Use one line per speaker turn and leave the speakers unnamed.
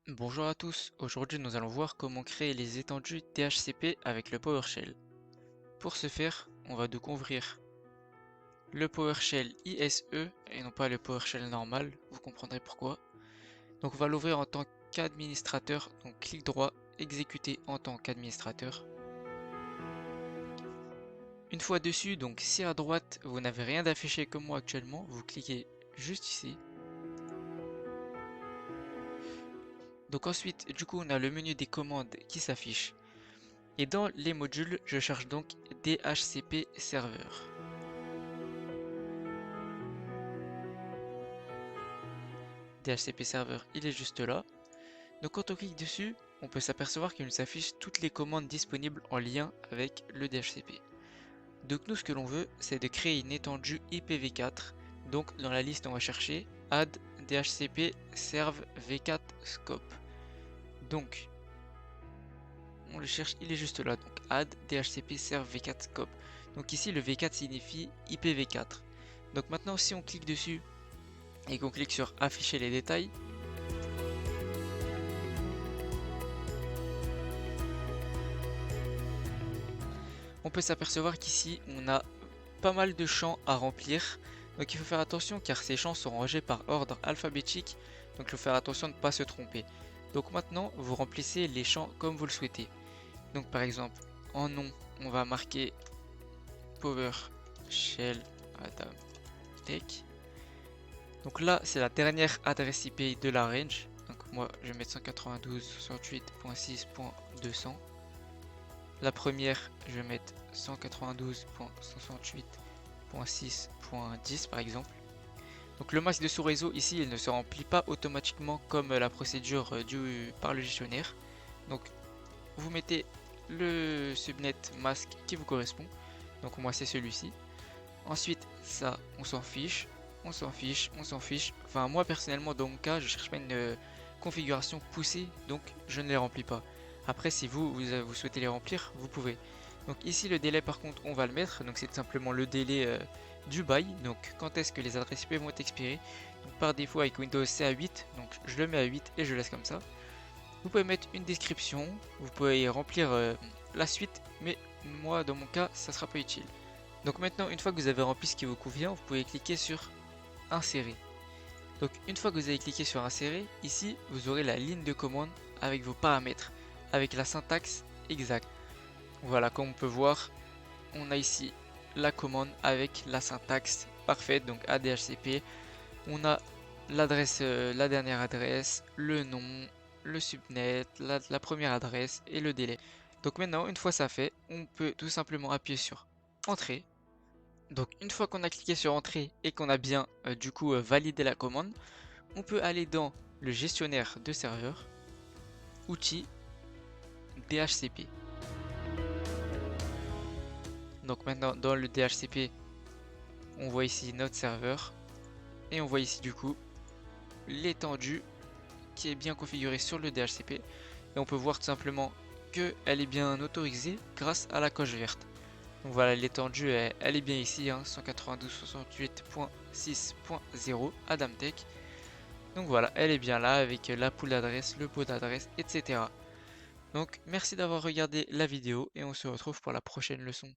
Bonjour à tous, aujourd'hui nous allons voir comment créer les étendues DHCP avec le PowerShell. Pour ce faire, on va donc ouvrir le PowerShell ISE et non pas le PowerShell normal, vous comprendrez pourquoi. Donc on va l'ouvrir en tant qu'administrateur, donc clic droit, exécuter en tant qu'administrateur. Une fois dessus, donc si à droite vous n'avez rien d'affiché comme moi actuellement, vous cliquez juste ici. Donc ensuite, du coup on a le menu des commandes qui s'affiche. Et dans les modules, je cherche donc DHCP Server. DHCP Server, il est juste là. Donc quand on clique dessus, on peut s'apercevoir qu'il nous affiche toutes les commandes disponibles en lien avec le DHCP. Donc nous, ce que l'on veut, c'est de créer une étendue IPv4. Donc dans la liste, on va chercher add DHCP serve v4 scope. Donc on le cherche, il est juste là. Donc add DHCP serve v4 scope. Donc ici, le v4 signifie IPv4. Donc maintenant, si on clique dessus et qu'on clique sur afficher les détails, on peut s'apercevoir qu'ici on a pas mal de champs à remplir. Donc il faut faire attention car ces champs sont rangés par ordre alphabétique. Donc il faut faire attention de ne pas se tromper. Donc maintenant vous remplissez les champs comme vous le souhaitez. Donc par exemple en nom on va marquer PowerShell Adam Tech. Donc là c'est la dernière adresse IP de la range. Donc moi je vais mettre 192.168.6.200. La première, je vais mettre 192.168.6.10 par exemple. Donc le masque de sous-réseau ici, il ne se remplit pas automatiquement comme la procédure due par le gestionnaire. Donc vous mettez le subnet masque qui vous correspond. Donc moi c'est celui-ci. Ensuite ça, on s'en fiche, on s'en fiche, on s'en fiche. Enfin moi personnellement dans mon cas, je cherche pas une configuration poussée, donc je ne les remplis pas. Après si vous souhaitez les remplir, vous pouvez. Donc ici le délai par contre on va le mettre, donc c'est tout simplement le délai du bail, donc quand est-ce que les adresses IP vont être expirées. Donc par défaut avec Windows c'est à 8, donc je le mets à 8 et je laisse comme ça. Vous pouvez mettre une description, vous pouvez remplir la suite, mais moi dans mon cas ça sera pas utile. Donc maintenant une fois que vous avez rempli ce qui vous convient, vous pouvez cliquer sur insérer. Donc une fois que vous avez cliqué sur insérer, ici vous aurez la ligne de commande avec vos paramètres, avec la syntaxe exacte. Voilà, comme on peut voir, on a ici la commande avec la syntaxe parfaite, donc ADHCP. On a l'adresse, la dernière adresse, le nom, le subnet, la première adresse et le délai. Donc maintenant, une fois ça fait, on peut tout simplement appuyer sur Entrée. Donc une fois qu'on a cliqué sur Entrée et qu'on a bien du coup validé la commande, on peut aller dans le gestionnaire de serveur, outils, DHCP. Donc maintenant dans le DHCP, on voit ici notre serveur et on voit ici du coup l'étendue qui est bien configurée sur le DHCP et on peut voir tout simplement qu'elle est bien autorisée grâce à la coche verte. Donc voilà, l'étendue elle est bien ici, hein, 192.168.6.0 Adamtech. Donc voilà, elle est bien là avec la pool d'adresse, le pot d'adresse, etc. Donc merci d'avoir regardé la vidéo et on se retrouve pour la prochaine leçon.